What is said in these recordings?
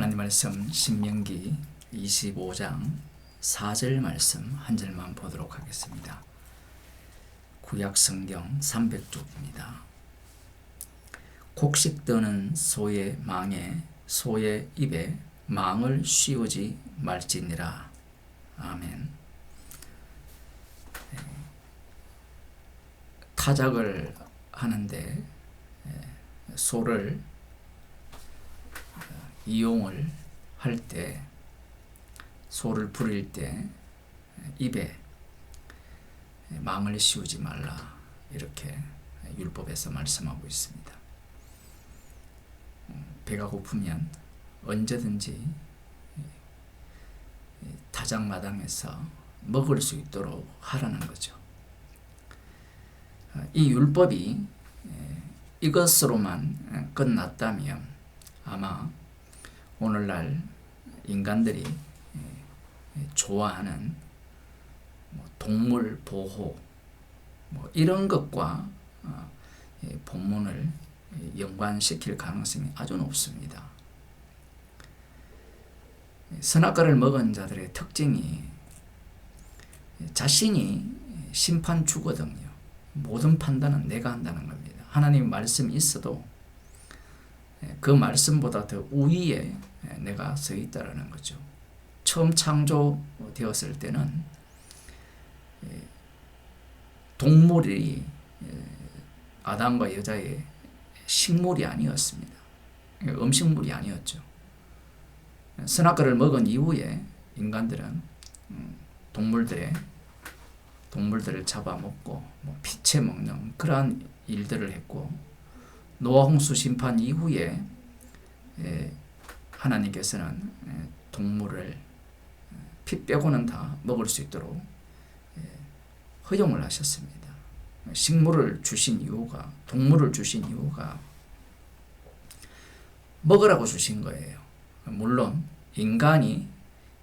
하나님 말씀 신명기 25장 4절 말씀 한 절만 보도록 하겠습니다. 구약성경 300쪽입니다. 곡식 떠는 소의 망에 소의 입에 망을 씌우지 말지니라. 아멘. 타작을 하는데 소를 이용을 할 때, 소를 부릴 때 입에 망을 씌우지 말라, 이렇게 율법에서 말씀하고 있습니다. 배가 고프면 언제든지 타작마당에서 먹을 수 있도록 하라는 거죠. 이 율법이 이것으로만 끝났다면 아마 오늘날 인간들이 좋아하는 동물 보호 이런 것과 본문을 연관시킬 가능성이 아주 높습니다. 선악과를 먹은 자들의 특징이 자신이 심판주거든요. 모든 판단은 내가 한다는 겁니다. 하나님 말씀이 있어도 그 말씀보다 더 우위에 내가 서 있다라는 거죠. 처음 창조되었을 때는 동물이 아담과 여자의 식물이 아니었습니다. 음식물이 아니었죠. 선악과를 먹은 이후에 인간들은 동물들을 잡아먹고 피채 먹는 그러한 일들을 했고, 노아 홍수 심판 이후에 하나님께서는 동물을 피 빼고는 다 먹을 수 있도록 허용을 하셨습니다. 식물을 주신 이유가, 동물을 주신 이유가 먹으라고 주신 거예요. 물론 인간이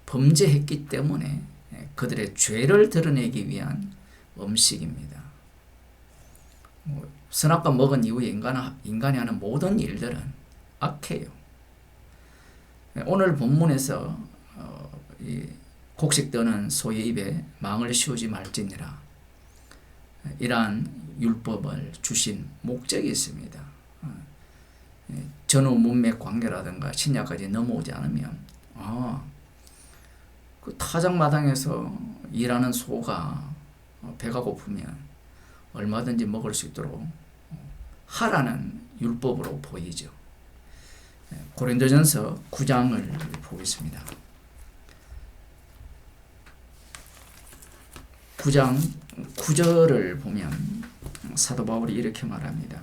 범죄했기 때문에 그들의 죄를 드러내기 위한 음식입니다. 선악과 먹은 이후에 인간이 하는 모든 일들은 악해요. 오늘 본문에서 이 곡식 떠는 소의 입에 망을 씌우지 말지니라, 이러한 율법을 주신 목적이 있습니다. 전후 문맥 관계라든가 신약까지 넘어오지 않으면 그 타작마당에서 일하는 소가 배가 고프면 얼마든지 먹을 수 있도록 하라는 율법으로 보이죠. 고린도전서 9장을 보겠습니다. 9장 9절을 보면 사도 바울이 이렇게 말합니다.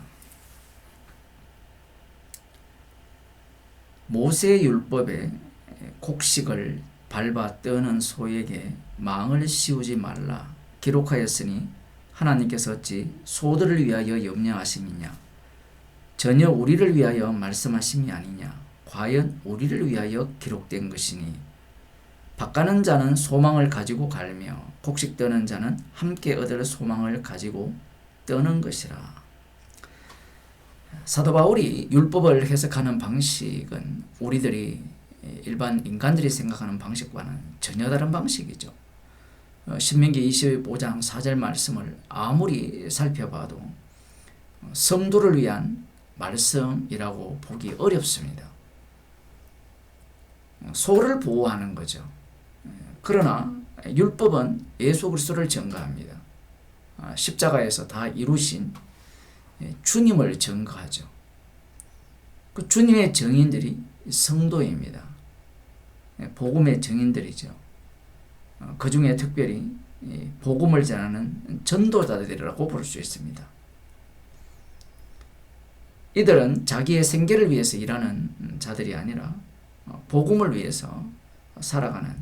모세의 율법에 곡식을 밟아 떠는 소에게 망을 씌우지 말라 기록하였으니 하나님께서 어찌 소들을 위하여 염려하심이냐? 전혀 우리를 위하여 말씀하심이 아니냐? 과연 우리를 위하여 기록된 것이니 밭가는 자는 소망을 가지고 갈며 곡식 떠는 자는 함께 얻을 소망을 가지고 떠는 것이라. 사도 바울이 율법을 해석하는 방식은 우리들이 일반 인간들이 생각하는 방식과는 전혀 다른 방식이죠. 신명기 25장 4절 말씀을 아무리 살펴봐도 성도를 위한 말씀이라고 보기 어렵습니다. 소를 보호하는 거죠. 그러나 율법은 예수 그리스도를 증거합니다. 십자가에서 다 이루신 주님을 증거하죠. 그 주님의 증인들이 성도입니다. 복음의 증인들이죠. 그 중에 특별히 복음을 전하는 전도자들이라고 볼 수 있습니다. 이들은 자기의 생계를 위해서 일하는 자들이 아니라 복음을 위해서 살아가는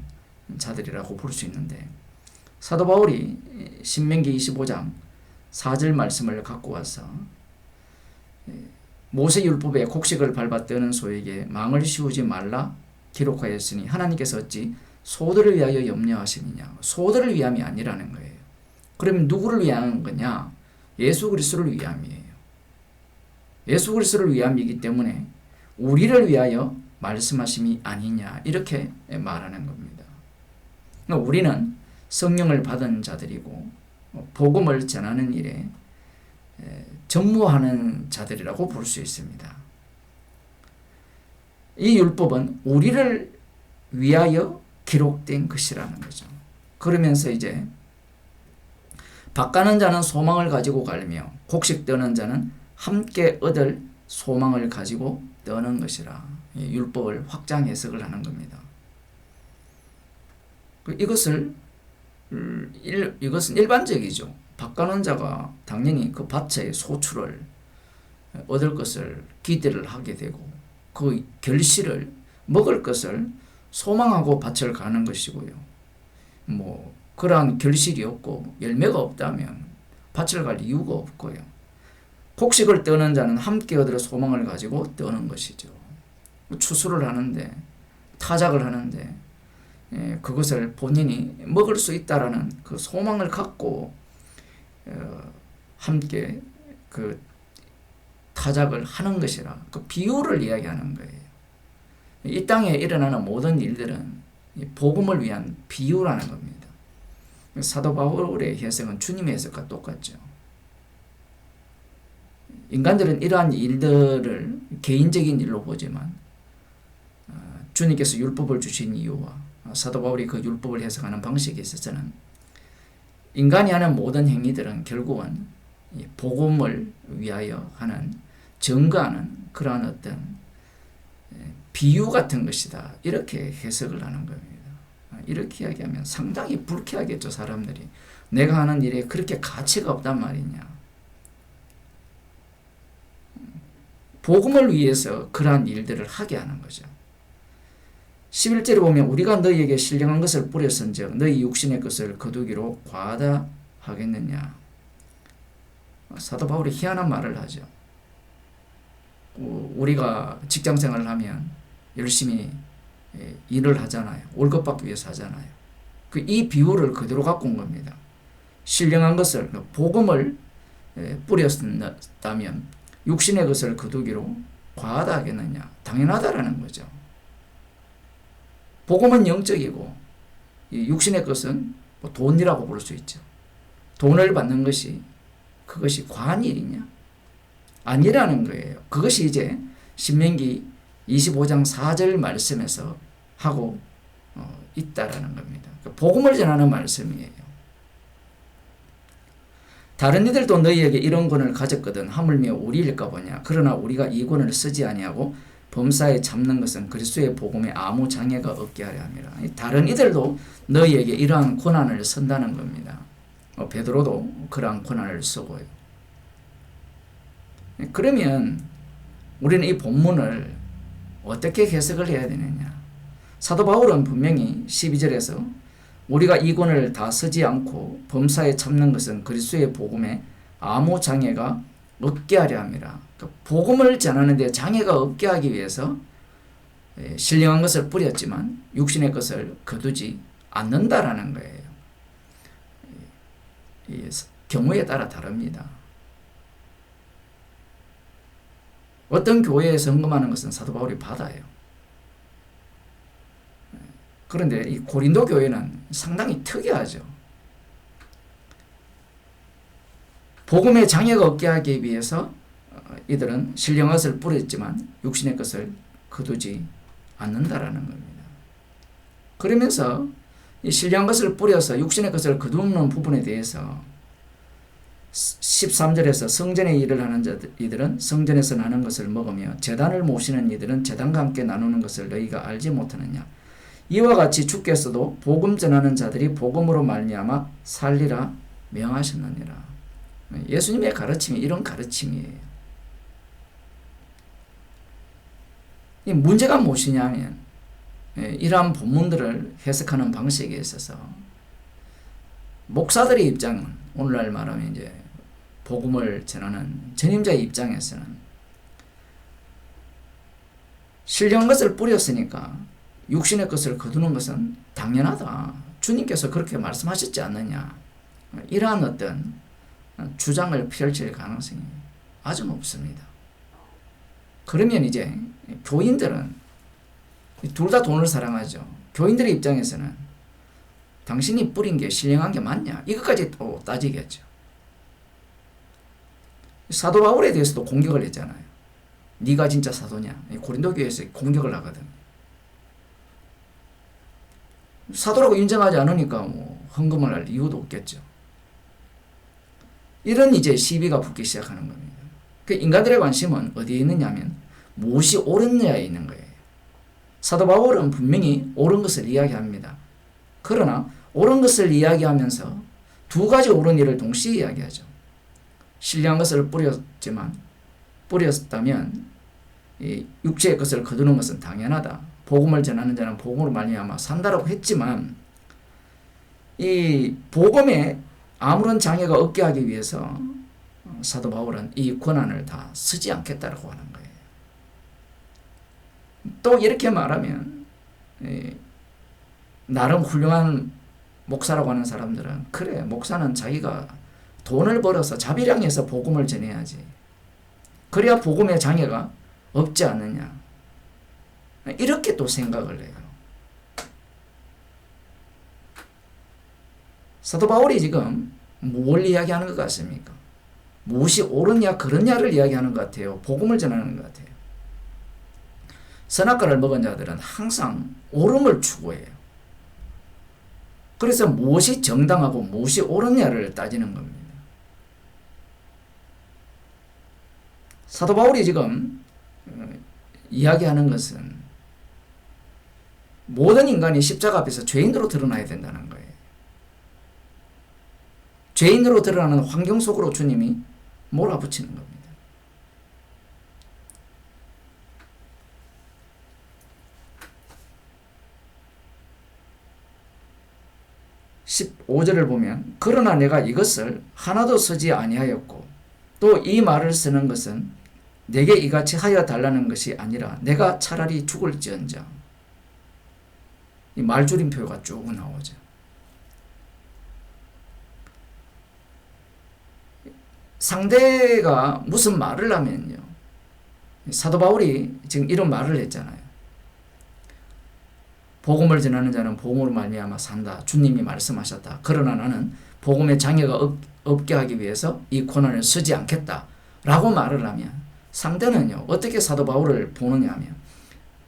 자들이라고 볼 수 있는데, 사도 바울이 신명기 25장 4절 말씀을 갖고 와서 모세 율법에 곡식을 밟아 떠는 소에게 망을 씌우지 말라 기록하였으니 하나님께서 어찌 소들을 위하여 염려하심이냐? 소들을 위함이 아니라는 거예요. 그러면 누구를 위한 거냐? 예수 그리스도를 위함이에요. 예수 그리스도를 위함이기 때문에 우리를 위하여 말씀하심이 아니냐 이렇게 말하는 겁니다. 우리는 성령을 받은 자들이고 복음을 전하는 일에 전무하는 자들이라고 볼 수 있습니다. 이 율법은 우리를 위하여 기록된 것이라는 거죠. 그러면서 이제 밭가는 자는 소망을 가지고 갈며 곡식 떠는 자는 함께 얻을 소망을 가지고 떠는 것이라 율법을 확장 해석을 하는 겁니다. 이것은 일반적이죠. 밭가는 자가 당연히 그 밭의 소출을 얻을 것을 기대를 하게 되고 그 결실을 먹을 것을 소망하고 밭을 가는 것이고요. 그러한 결실이 없고 열매가 없다면 밭을 갈 이유가 없고요. 곡식을 떠는 자는 함께 얻을 소망을 가지고 떠는 것이죠. 추수를 하는데 타작을 하는데 그것을 본인이 먹을 수 있다라는 그 소망을 갖고 함께 그 타작을 하는 것이라 그 비유를 이야기하는 거예요. 이 땅에 일어나는 모든 일들은 복음을 위한 비유라는 겁니다. 사도 바울의 해석은 주님의 해석과 똑같죠. 인간들은 이러한 일들을 개인적인 일로 보지만 주님께서 율법을 주신 이유와 사도 바울이 그 율법을 해석하는 방식에 있어서는 인간이 하는 모든 행위들은 결국은 복음을 위하여 하는 증거하는 그러한 어떤 비유 같은 것이다 이렇게 해석을 하는 겁니다. 이렇게 이야기하면 상당히 불쾌하겠죠. 사람들이 내가 하는 일에 그렇게 가치가 없단 말이냐. 복음을 위해서 그러한 일들을 하게 하는 거죠. 11절에 보면 우리가 너희에게 신령한 것을 뿌렸은즉 너희 육신의 것을 거두기로 과하다 하겠느냐. 사도 바울이 희한한 말을 하죠. 우리가 직장생활을 하면 열심히 일을 하잖아요. 월급 받기 위해서 하잖아요. 이 비유를 그대로 갖고 온 겁니다. 신령한 것을 복음을 뿌렸다면 육신의 것을 거두기로 과하다 하겠느냐. 당연하다라는 거죠. 복음은 영적이고 육신의 것은 돈이라고 볼 수 있죠. 돈을 받는 것이 그것이 과한 일이냐? 아니라는 거예요. 그것이 이제 신명기 25장 4절 말씀에서 하고 있다라는 겁니다. 복음을 전하는 말씀이에요. 다른 이들도 너희에게 이런 권을 가졌거든 하물며 우리일까 보냐. 그러나 우리가 이 권을 쓰지 아니하고 범사에 잡는 것은 그리스도의 복음에 아무 장애가 없게 하려 함이라. 다른 이들도 너희에게 이러한 권한을 선다는 겁니다. 베드로도 그러한 권한을 쓰고요. 그러면 우리는 이 본문을 어떻게 해석을 해야 되느냐. 사도 바울은 분명히 12절에서 우리가 이 권을 다 쓰지 않고 범사에 참는 것은 그리스도의 복음에 아무 장애가 없게 하려 함이라. 복음을 전하는 데 장애가 없게 하기 위해서 신령한 것을 뿌렸지만 육신의 것을 거두지 않는다라는 거예요. 경우에 따라 다릅니다. 어떤 교회에 헌금하는 것은 사도 바울이 받아요. 그런데 이 고린도 교회는 상당히 특이하죠. 복음에 장애가 없게 하기 위해서 이들은 신령한 것을 뿌렸지만 육신의 것을 거두지 않는다라는 겁니다. 그러면서 이 신령한 것을 뿌려서 육신의 것을 거두는 부분에 대해서 13절에서 성전의 일을 하는 이들은 성전에서 나는 것을 먹으며 제단을 모시는 이들은 제단과 함께 나누는 것을 너희가 알지 못하느냐. 이와 같이 주께서도 복음 전하는 자들이 복음으로 말미암아 살리라 명하셨느니라. 예수님의 가르침이 이런 가르침이에요. 이 문제가 무엇이냐면 이러한 본문들을 해석하는 방식에 있어서 목사들의 입장은 오늘날 말하면 이제 복음을 전하는 전임자의 입장에서는 신령한 것을 뿌렸으니까 육신의 것을 거두는 것은 당연하다. 주님께서 그렇게 말씀하셨지 않느냐. 이러한 어떤 주장을 펼칠 가능성이 아주 높습니다. 그러면 이제 교인들은 둘 다 돈을 사랑하죠. 교인들의 입장에서는 당신이 뿌린 게 신령한 게 맞냐? 이것까지 또 따지겠죠. 사도 바울에 대해서도 공격을 했잖아요. 네가 진짜 사도냐? 고린도 교회에서 공격을 하거든. 사도라고 인정하지 않으니까 뭐 헌금을 할 이유도 없겠죠. 이런 이제 시비가 붙기 시작하는 겁니다. 그 인간들의 관심은 어디에 있느냐면 무엇이 옳은냐에 있는 거예요. 사도 바울은 분명히 옳은 것을 이야기합니다. 그러나 옳은 것을 이야기하면서 두 가지 옳은 일을 동시에 이야기하죠. 신령한 것을 뿌렸다면 이 육체의 것을 거두는 것은 당연하다. 복음을 전하는 자는 복음으로 말미암아 산다라고 했지만 이 복음에 아무런 장애가 없게 하기 위해서 사도 바울은 이 권한을 다 쓰지 않겠다라고 하는 거예요. 또 이렇게 말하면 나름 훌륭한 목사라고 하는 사람들은 그래 목사는 자기가 돈을 벌어서 자비량해서 복음을 전해야지. 그래야 복음의 장애가 없지 않느냐. 이렇게 또 생각을 해요. 사도 바울이 지금 뭘 이야기하는 것 같습니까? 무엇이 옳으냐 그러냐를 이야기하는 것 같아요. 복음을 전하는 것 같아요. 선악과를 먹은 자들은 항상 옳음을 추구해요. 그래서 무엇이 정당하고 무엇이 옳으냐를 따지는 겁니다. 사도 바울이 지금 이야기하는 것은 모든 인간이 십자가 앞에서 죄인으로 드러나야 된다는 거예요. 죄인으로 드러나는 환경 속으로 주님이 몰아붙이는 겁니다. 15절을 보면 그러나 내가 이것을 하나도 쓰지 아니하였고 또 이 말을 쓰는 것은 내게 이같이 하여 달라는 것이 아니라 내가 차라리 죽을지언정. 이 말줄임표가 쭉 나오죠. 상대가 무슨 말을 하면요. 사도 바울이 지금 이런 말을 했잖아요. 복음을 전하는 자는 복음으로 말미암아 산다. 주님이 말씀하셨다. 그러나 나는 복음의 장애가 없게 하기 위해서 이 권한을 쓰지 않겠다. 라고 말을 하면 상대는요. 어떻게 사도 바울을 보느냐 하면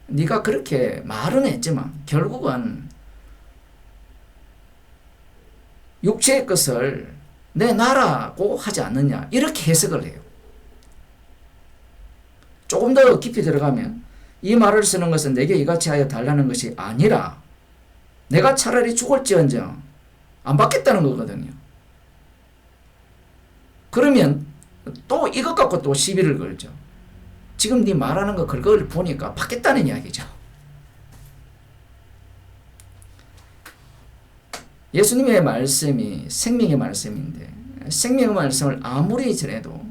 네가 그렇게 말은 했지만 결국은 육체의 것을 내 나라고 하지 않느냐. 이렇게 해석을 해요. 조금 더 깊이 들어가면 이 말을 쓰는 것은 내게 이같이 하여 달라는 것이 아니라 내가 차라리 죽을지언정 안 받겠다는 거거든요. 그러면 또 이것 갖고 또 시비를 걸죠. 지금 네 말하는 거 그걸 보니까 받겠다는 이야기죠. 예수님의 말씀이 생명의 말씀인데 생명의 말씀을 아무리 전해도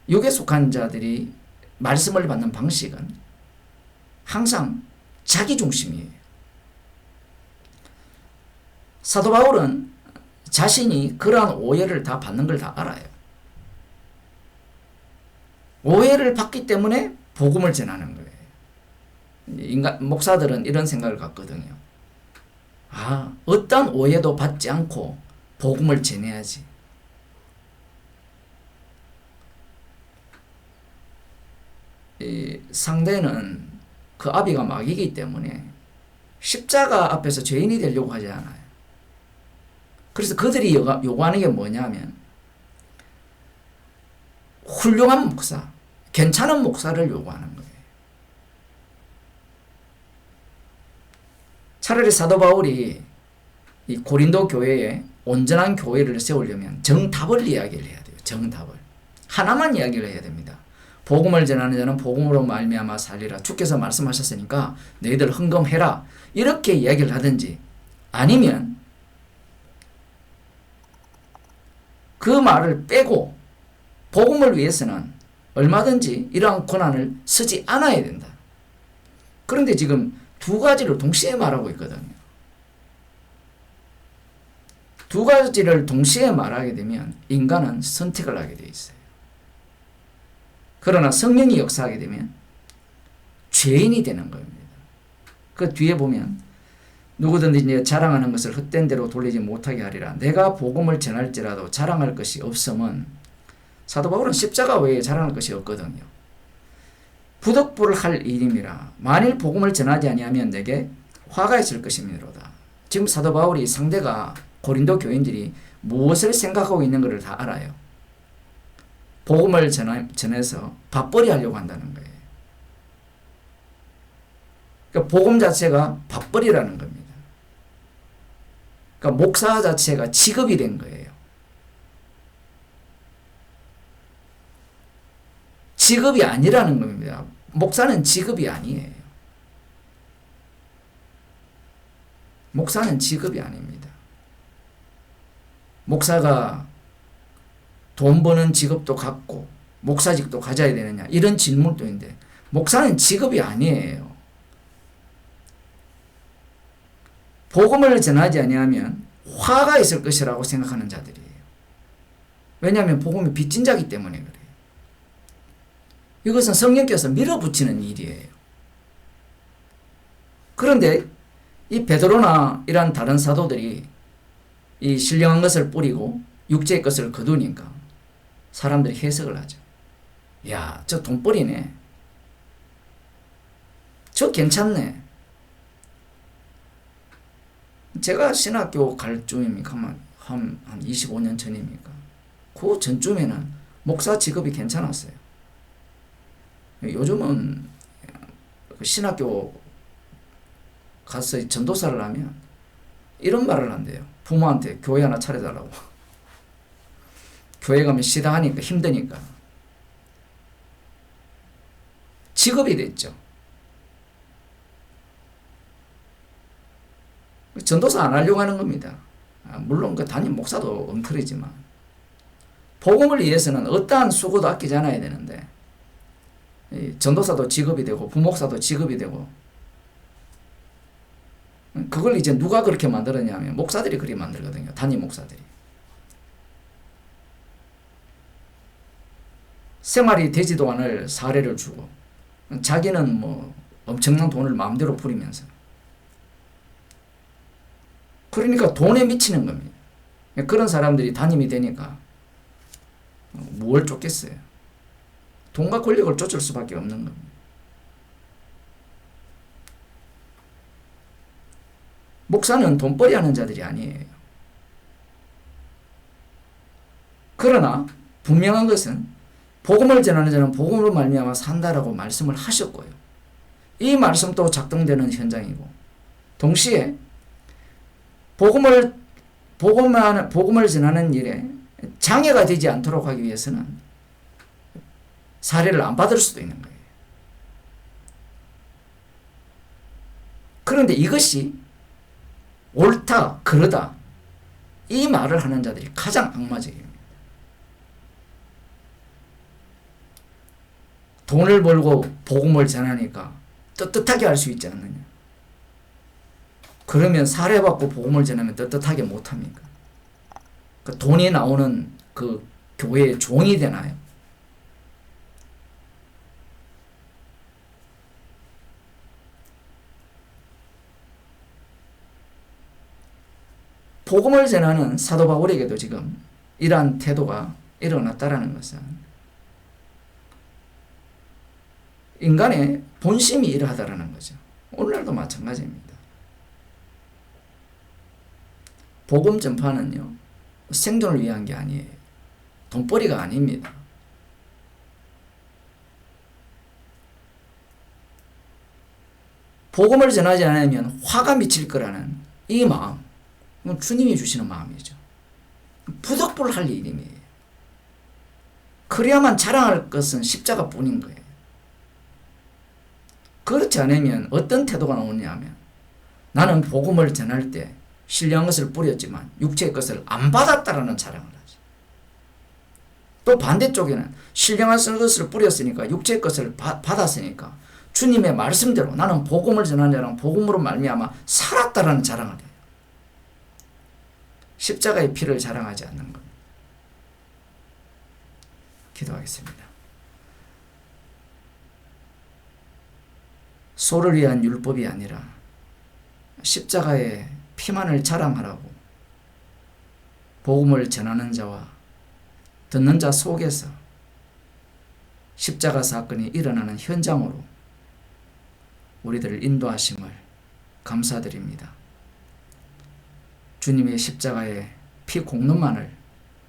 육에 속한 자들이 말씀을 받는 방식은 항상 자기 중심이에요. 사도 바울은 자신이 그러한 오해를 다 받는 걸 다 알아요. 오해를 받기 때문에 복음을 전하는 거예요. 목사들은 이런 생각을 갖거든요. 어떤 오해도 받지 않고 복음을 전해야지. 이 상대는 그 아비가 마귀이기 때문에 십자가 앞에서 죄인이 되려고 하지 않아요. 그래서 그들이 요구하는 게 뭐냐면 훌륭한 목사, 괜찮은 목사를 요구하는 거예요. 차라리 사도 바울이 이 고린도 교회에 온전한 교회를 세우려면 정답을 이야기를 해야 돼요. 정답을. 하나만 이야기를 해야 됩니다. 복음을 전하는 자는 복음으로 말미암아 살리라. 주께서 말씀하셨으니까 너희들 헌금해라. 이렇게 이야기를 하든지 아니면 그 말을 빼고 복음을 위해서는 얼마든지 이러한 권한을 쓰지 않아야 된다. 그런데 지금 두 가지를 동시에 말하고 있거든요. 두 가지를 동시에 말하게 되면 인간은 선택을 하게 돼 있어요. 그러나 성령이 역사하게 되면 죄인이 되는 겁니다. 그 뒤에 보면 누구든지 이제 자랑하는 것을 헛된 대로 돌리지 못하게 하리라. 내가 복음을 전할지라도 자랑할 것이 없음은 사도 바울은 십자가 외에 자랑할 것이 없거든요. 부덕부를 할 일임이라. 만일 복음을 전하지 아니하면 내게 화가 있을 것이미로다. 지금 사도 바울이 상대가 고린도 교인들이 무엇을 생각하고 있는 것을 다 알아요. 복음을 전해서 밥벌이 하려고 한다는 거예요. 그러니까 복음 자체가 밥벌이라는 겁니다. 그러니까 목사 자체가 직업이 된 거예요. 직업이 아니라는 겁니다. 목사는 직업이 아니에요. 목사는 직업이 아닙니다. 목사가 돈 버는 직업도 갖고 목사직도 가져야 되느냐 이런 질문도 있는데 목사는 직업이 아니에요. 복음을 전하지 아니하면 화가 있을 것이라고 생각하는 자들이에요. 왜냐하면 복음이 빚진 자기 때문에 그래요. 이것은 성령께서 밀어붙이는 일이에요. 그런데 이 베드로나 이런 다른 사도들이 이 신령한 것을 뿌리고 육체의 것을 거두니까 사람들이 해석을 하죠. 야, 저 돈벌이네. 저 괜찮네. 제가 신학교 갈 쯤입니까? 한 25년 전입니까? 그 전쯤에는 목사 직업이 괜찮았어요. 요즘은 신학교 가서 전도사를 하면 이런 말을 한대요. 부모한테 교회 하나 차려달라고. 교회 가면 시다하니까 힘드니까. 직업이 됐죠. 전도사 안 하려고 하는 겁니다. 물론 그 담임 목사도 엉터리지만 복음을 위해서는 어떠한 수고도 아끼지 않아야 되는데 전도사도 직업이 되고 부목사도 직업이 되고 그걸 이제 누가 그렇게 만들었냐면 목사들이 그렇게 만들거든요. 담임 목사들이. 생활이 되지도 않을 사례를 주고 자기는 뭐 엄청난 돈을 마음대로 부리면서 그러니까 돈에 미치는 겁니다. 그런 사람들이 담임이 되니까 뭘 쫓겠어요. 돈과 권력을 쫓을 수밖에 없는 겁니다. 목사는 돈벌이 하는 자들이 아니에요. 그러나 분명한 것은 복음을 전하는 자는 복음으로 말미암아 산다라고 말씀을 하셨고요. 이 말씀도 작동되는 현장이고 동시에 복음을 전하는 일에 장애가 되지 않도록 하기 위해서는 사례를 안 받을 수도 있는 거예요. 그런데 이것이 옳다, 그러다 이 말을 하는 자들이 가장 악마적입니다. 돈을 벌고 복음을 전하니까 떳떳하게 할 수 있지 않느냐. 그러면 사례받고 복음을 전하면 떳떳하게 못합니까? 그 돈이 나오는 그 교회의 종이 되나요? 복음을 전하는 사도 바울에게도 지금 이러한 태도가 일어났다라는 것은 인간의 본심이 이러하다라는 거죠. 오늘날도 마찬가지입니다. 복음 전파는요, 생존을 위한 게 아니에요. 돈벌이가 아닙니다. 복음을 전하지 않으면 화가 미칠 거라는 이 마음, 이건 주님이 주시는 마음이죠. 부덕부를 할 일임이에요. 그래야만 자랑할 것은 십자가뿐인 거예요. 그렇지 않으면 어떤 태도가 나오냐 하면 나는 복음을 전할 때 신령한 것을 뿌렸지만 육체의 것을 안 받았다라는 자랑을 하죠. 또 반대쪽에는 신령한 것을 뿌렸으니까 육체의 것을 받았으니까 주님의 말씀대로 나는 복음을 전하는 자랑 복음으로 말미암아 살았다라는 자랑을 해요. 십자가의 피를 자랑하지 않는 겁니다. 기도하겠습니다. 소를 위한 율법이 아니라 십자가의 피만을 자랑하라고 복음을 전하는 자와 듣는 자 속에서 십자가 사건이 일어나는 현장으로 우리들을 인도하심을 감사드립니다. 주님의 십자가의 피 공로만을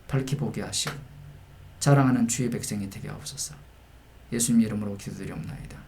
밝히 보게 하시고 자랑하는 주의 백성이 되게 하옵소서. 예수님 이름으로 기도드리옵나이다.